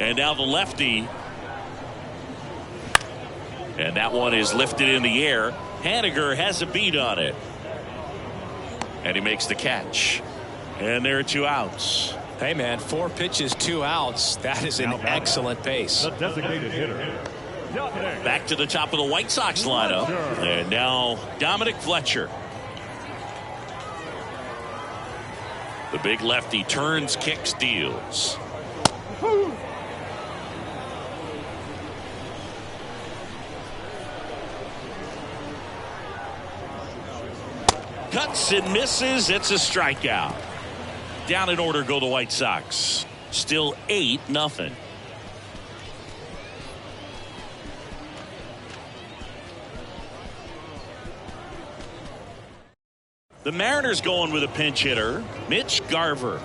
Speaker 1: And now the lefty. And that one is lifted in the air. Haniger has a beat on it. And he makes the catch. And there are 2 outs.
Speaker 5: Hey, man, 4 pitches, 2 outs. That is an excellent pace.
Speaker 4: The designated hitter.
Speaker 1: Back to the top of the White Sox lineup. And now Dominic Fletcher. The big lefty turns, kicks, deals. Cuts and misses. It's a strikeout. Down in order go the White Sox. Still 8-0. The Mariners going with a pinch hitter, Mitch Garver.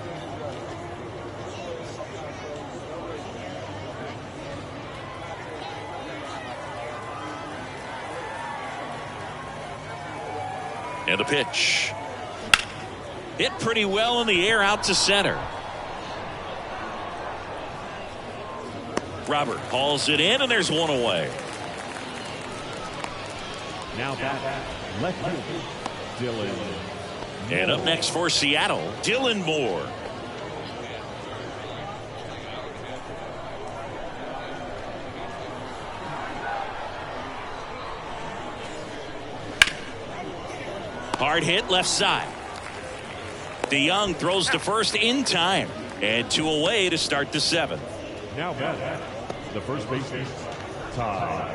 Speaker 1: And the pitch. Hit pretty well in the air out to center. Robert hauls it in, and there's one away.
Speaker 4: Now back, left fielder, Dylan.
Speaker 1: And up next for Seattle, Dylan Moore. Hard hit left side. DeYoung throws to first in time. And 2 away to start the 7th.
Speaker 4: Now back, the first baseman, Ty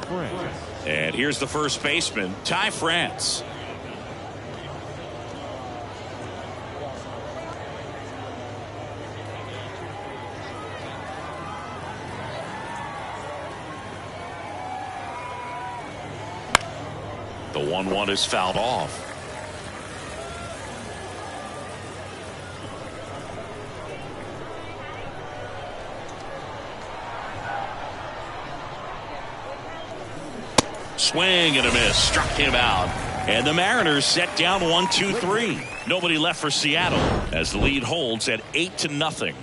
Speaker 4: France.
Speaker 1: And here's the first baseman, Ty France. The 1-1 is fouled off. Swing and a miss. Struck him out. And the Mariners set down 1-2-3. Nobody left for Seattle as the lead holds at 8-0.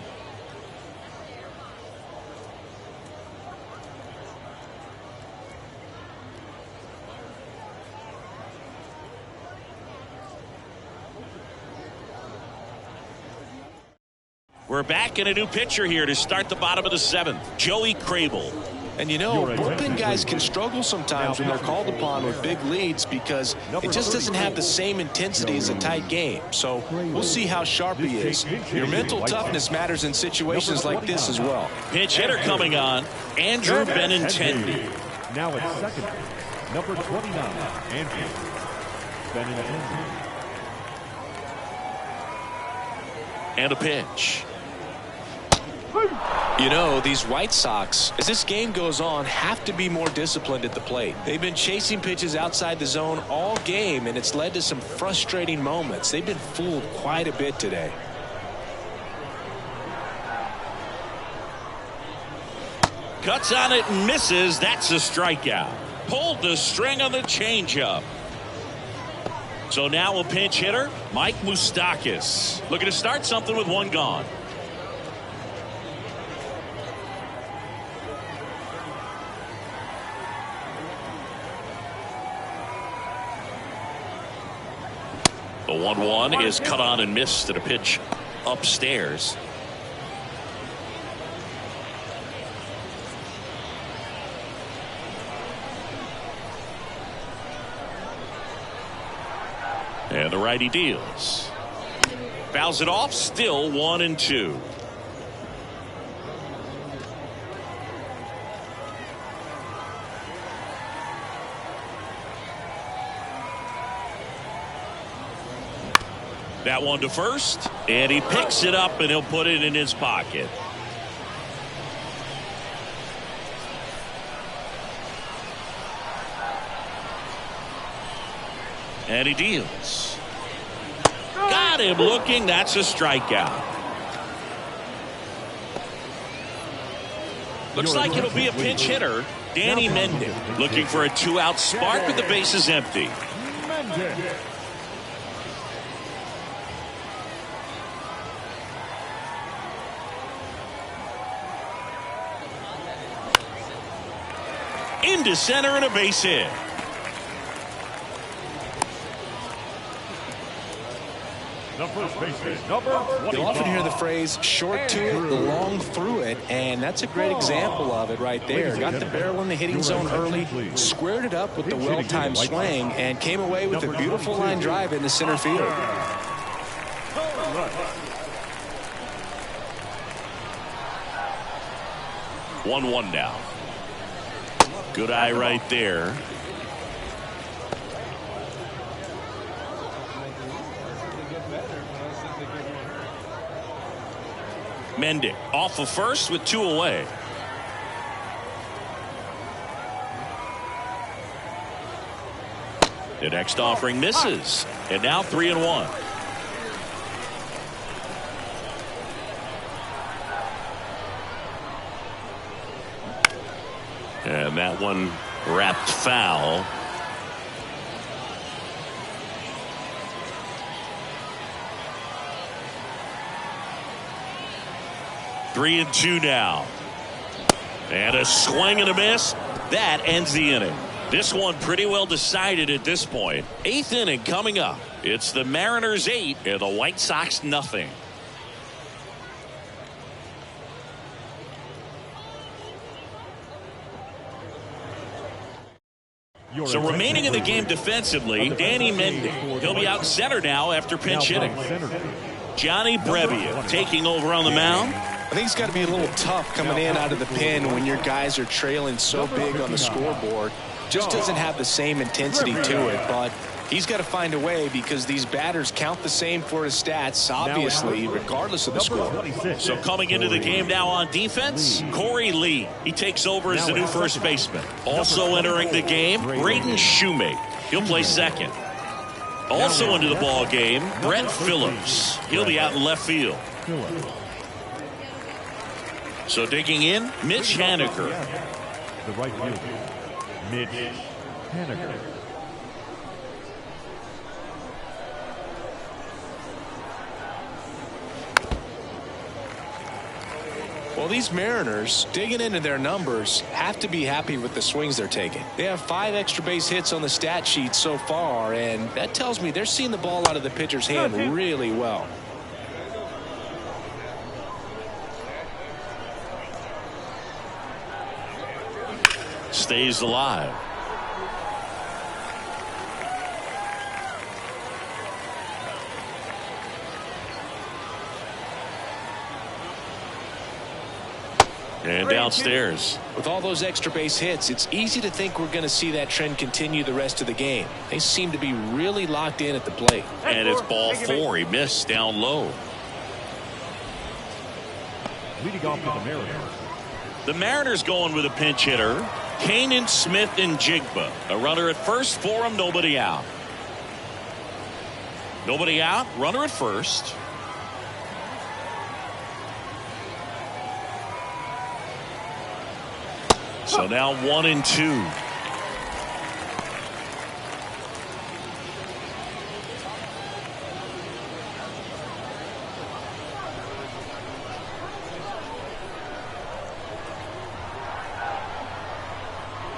Speaker 1: We're back in a new pitcher here to start the bottom of the 7th. Joey Crable.
Speaker 5: And you know, bullpen guys can struggle sometimes when they're called upon with big leads because it just doesn't have the same intensity as a tight game. So we'll see how sharp he is. Your mental toughness matters in situations like this as well.
Speaker 1: Pinch hitter coming on, Andrew Benintendi.
Speaker 4: Now at second, number 29, Andrew Benintendi.
Speaker 1: And a pitch.
Speaker 5: You know, these White Sox, as this game goes on, have to be more disciplined at the plate. They've been chasing pitches outside the zone all game, and it's led to some frustrating moments. They've been fooled quite a bit today.
Speaker 1: Cuts on it and misses. That's a strikeout. Pulled the string on the changeup. So now a pinch hitter, Mike Moustakas, looking to start something with one gone. The 1-1 is cut on and missed at a pitch upstairs. And the righty deals. Fouls it off, still 1-2. That one to first, and he picks it up and he'll put it in his pocket. And he deals. Got him looking. That's a strikeout. Looks like it'll be a pinch hitter. Danny Mendick looking for a 2-out spark with the bases empty. Into center and a base hit.
Speaker 5: You'll often hear the phrase short to it, long through it, and that's a great example of it right there. Got the barrel in the hitting zone early, squared it up with the well-timed swing, and came away with a beautiful line drive into center field.
Speaker 1: 1-1 now. Good eye right there. Mendick off of first with 2 away. The next offering misses, and now 3-1. And that one wrapped foul. Three and 2 now. And a swing and a miss. That ends the inning. This one pretty well decided at this point. 8th inning coming up. It's the Mariners 8 and the White Sox nothing. So remaining in the game defensively, Danny Mendick. He'll be out center now after pinch hitting. Johnny Brebbia taking over on the mound.
Speaker 5: I think it's got to be a little tough coming in out of the pen when your guys are trailing so big on the scoreboard. Just doesn't have the same intensity to it, but he's got to find a way because these batters count the same for his stats, obviously, regardless of the score.
Speaker 1: So coming into the game now on defense, Corey Lee. He takes over as the new first baseman. Also entering the game, Braden Shoemake. He'll play second. Also into the ball game, Brett Phillips. He'll be out in left field. So digging in, Mitch Haniger.
Speaker 4: The right fielder, Mitch Haniger.
Speaker 5: Well, these Mariners, digging into their numbers, have to be happy with the swings they're taking. They have 5 extra base hits on the stat sheet so far, and that tells me they're seeing the ball out of the pitcher's hand really well.
Speaker 1: Stays alive. And downstairs.
Speaker 5: With all those extra base hits, it's easy to think we're going to see that trend continue the rest of the game. They seem to be really locked in at the plate.
Speaker 1: And it's ball 4. He missed down low.
Speaker 4: Leading off for the Mariners.
Speaker 1: The Mariners going with a pinch hitter. Kanan, Smith, and Jigba. A runner at first for him, nobody out. Nobody out, runner at first. So now 1-2.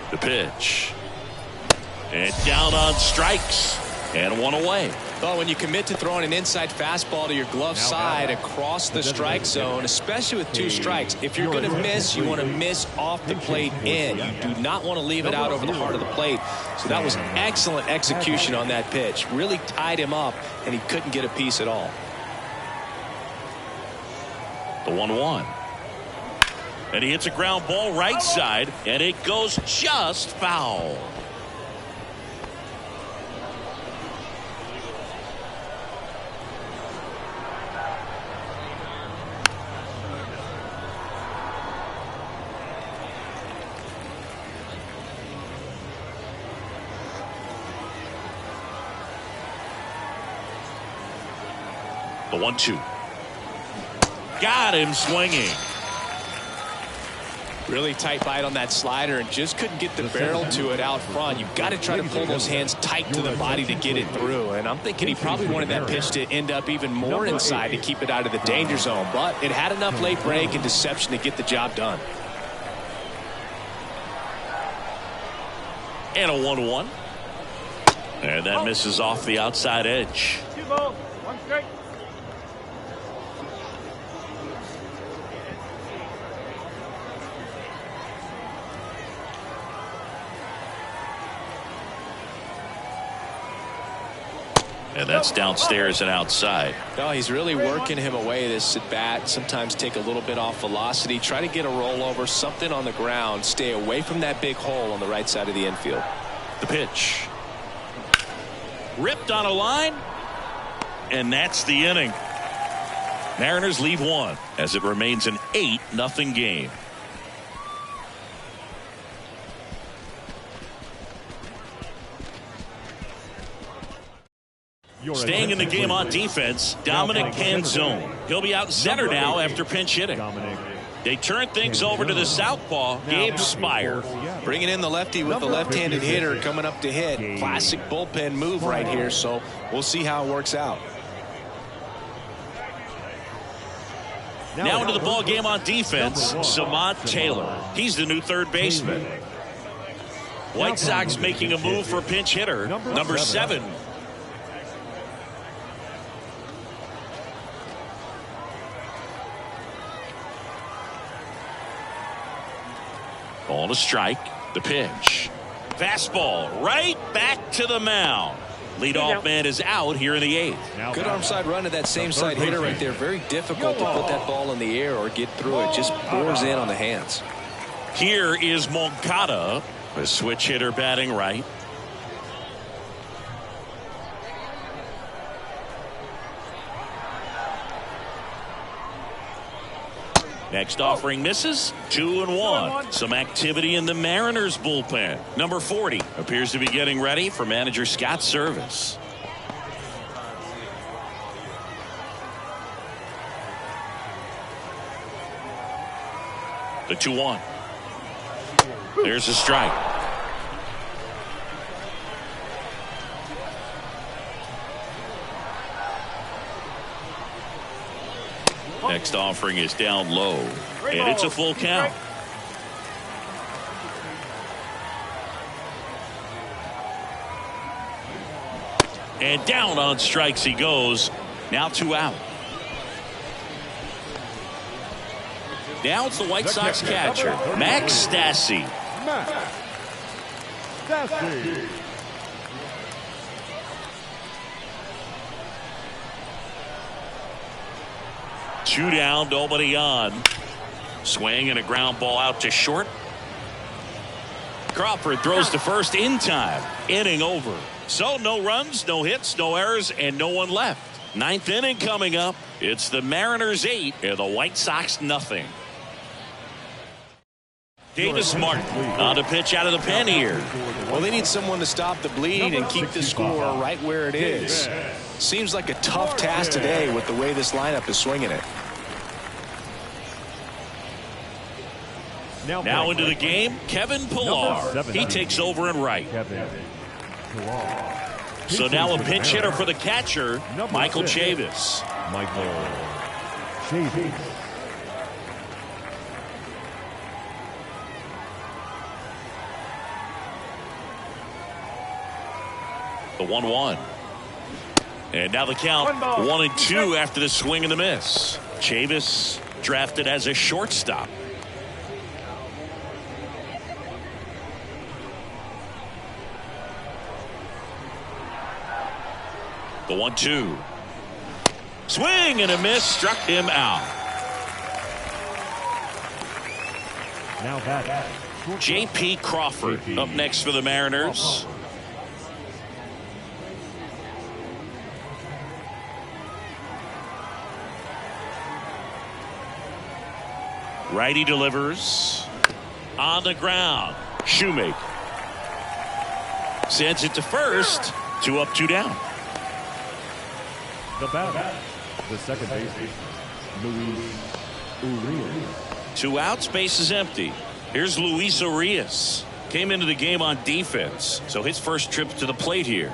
Speaker 1: The pitch. And down on strikes. And one away.
Speaker 2: Well, when you commit to throwing an inside fastball to your glove side across the strike zone, especially with 2 strikes, if you're going to miss, you want to miss off the plate in. You do not want to leave it out over the heart of the plate. So that was excellent execution on that pitch. Really tied him up, and he couldn't get a piece at all.
Speaker 1: The 1-1. And he hits a ground ball right side, and it goes just foul. The 1-2. Got him swinging.
Speaker 2: Really tight bite on that slider and just couldn't get the barrel to it out front. You've got to try to pull those hands tight to the body to get it through. And I'm thinking he probably wanted that pitch to end up even more inside to keep it out of the danger zone. But it had enough late break and deception to get the job done.
Speaker 1: And a 1-1. And that misses off the outside edge.
Speaker 6: 2 balls, 1 strike.
Speaker 1: And that's downstairs and outside.
Speaker 2: No, he's really working him away this at bat. Sometimes take a little bit off velocity. Try to get a rollover, something on the ground. Stay away from that big hole on the right side of the infield.
Speaker 1: The pitch. Ripped on a line. And that's the inning. Mariners leave 1 as it remains an 8-0 game. Staying in the game on defense, Dominic Canzone. He'll be out center now after pinch hitting. They turn things over to the southpaw, Gabe Spire.
Speaker 2: Bringing in the lefty with the left-handed hitter coming up to hit. Classic bullpen move right here, so we'll see how it works out.
Speaker 1: Now into the ball game on defense, Samad Taylor. He's the new third baseman. White Sox making a move for pinch hitter, number 7. Ball to strike. The pitch. Fastball right back to the mound. Leadoff man is out here in the 8th.
Speaker 2: Good arm side run to that same side hitter right there. Very difficult to put that ball in the air or get through it. Just bores in on the hands.
Speaker 1: Here is Moncada, a switch hitter batting right. Next offering misses. 2-1. Some activity in the Mariners bullpen. Number 40 appears to be getting ready for manager Scott's service. The 2-1. There's a strike. Next offering is down low, and it's a full count. And down on strikes he goes. Now 2 out. Now it's the White Sox catcher, Max Stassi.
Speaker 4: Stassi.
Speaker 1: Two down, nobody on. Swing and a ground ball out to short. Crawford throws to first in time. Inning over. So no runs, no hits, no errors, and no one left. Ninth inning coming up. It's the Mariners 8 and the White Sox nothing. Davis Martin on the pitch out of the pen here.
Speaker 2: Well, they need someone to stop the bleed and keep the score right where it is. Seems like a tough task today with the way this lineup is swinging it.
Speaker 1: Now into the game, Kevin Pillar. He takes over in right. So now a pinch hitter for the catcher, Michael Chavis. The 1-1. And now the count 1-2 after the swing and the miss. Chavis drafted as a shortstop. The 1-2. Swing and a miss, struck him out.
Speaker 4: Now back.
Speaker 1: J.P. Crawford up next for the Mariners. Righty delivers. On the ground. Shoemaker. Sends it to first. 2 up, 2 down.
Speaker 4: The batter, the second baseman, Luis Urias.
Speaker 1: 2 outs, base is empty. Here's Luis Urias. Came into the game on defense, so his first trip to the plate here.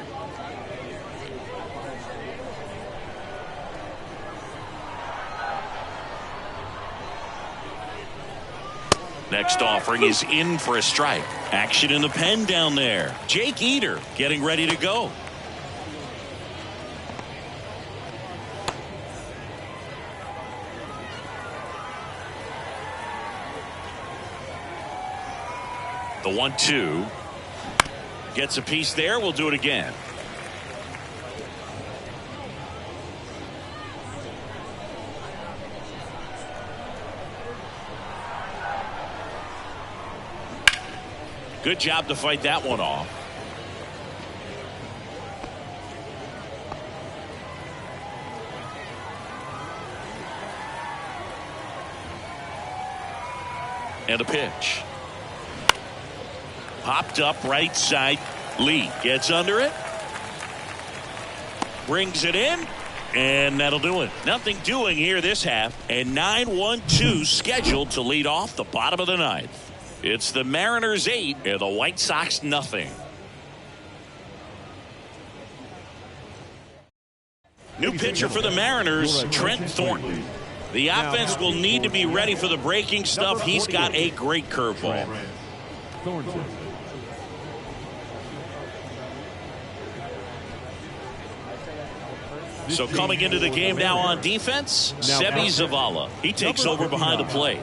Speaker 1: Next offering is in for a strike. Action in the pen down there. Jake Eder getting ready to go. The 1-2. Gets a piece there. We'll do it again. Good job to fight that one off. And a pitch. Popped up right side. Lee gets under it. Brings it in. And that'll do it. Nothing doing here this half. And 9-1-2 scheduled to lead off the bottom of the ninth. It's the Mariners 8 and the White Sox nothing. New pitcher for the Mariners, Trent Thornton. The offense will need to be ready for the breaking stuff. He's got a great curveball. So coming into the game now on defense, Sebi Zavala. He takes over behind the plate.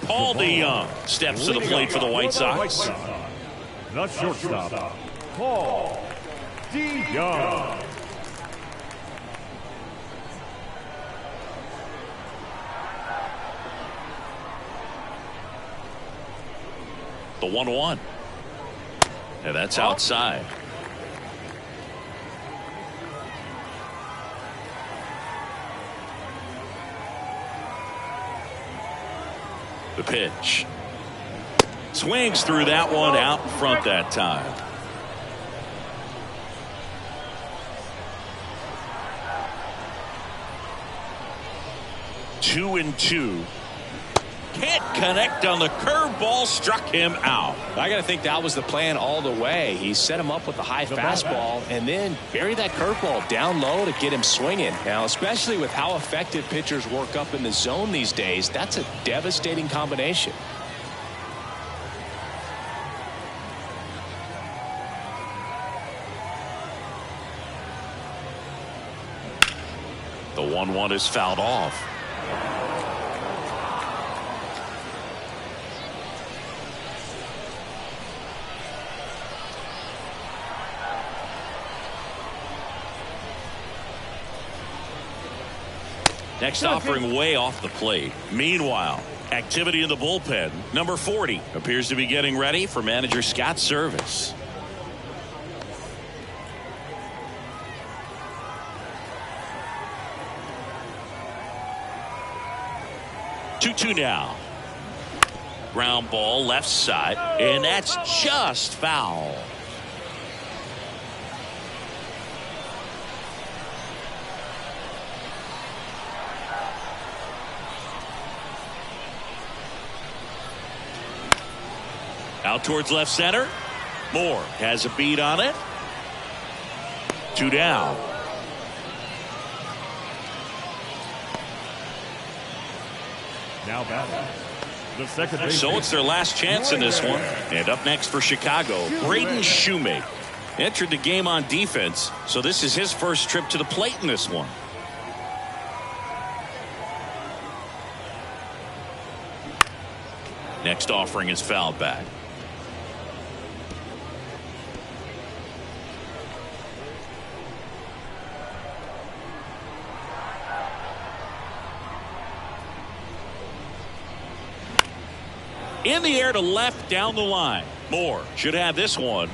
Speaker 1: Paul DeYoung steps to the plate for the White Sox.
Speaker 4: The shortstop, Paul DeYoung.
Speaker 1: The 1-1. And that's outside. The pitch. Swings through that one out in front that time. Two and two. Can't connect on the curveball, struck him out.
Speaker 2: I got to think that was the plan all the way. He set him up with a high fastball and then bury that curveball down low to get him swinging. Now, especially with how effective pitchers work up in the zone these days, that's a devastating combination.
Speaker 1: The 1-1 is fouled off. Next offering way off the plate. Meanwhile, activity in the bullpen. Number 40 appears to be getting ready for manager Scott's service. 2-2 now. Ground ball left side, and that's just foul. Out towards left center. Moore has a beat on it. 2 down.
Speaker 4: Now batting. The second base.
Speaker 1: So it's their last chance in this one. And up next for Chicago, Braden Shoemake. Entered the game on defense, so this is his first trip to the plate in this one. Next offering is fouled back. In the air to left down the line. Moore should have this one.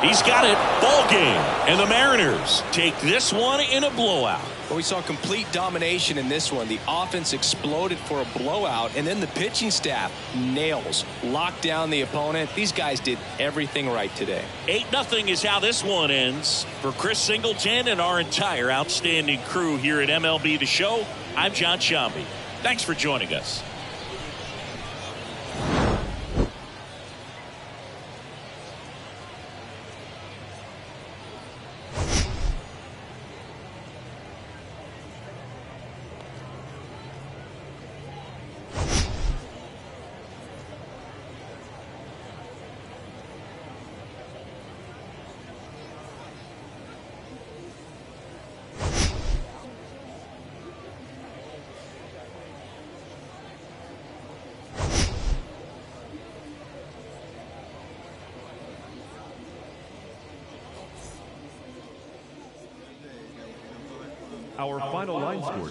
Speaker 1: He's got it. Ball game. And the Mariners take this one in a blowout.
Speaker 2: Well, we saw complete domination in this one. The offense exploded for a blowout, and then the pitching staff nails, locked down the opponent. These guys did everything right today.
Speaker 1: 8-0 is how this one ends. For Chris Singleton and our entire outstanding crew here at MLB The Show, I'm John Shambi. Thanks for joining us.
Speaker 4: Our final line score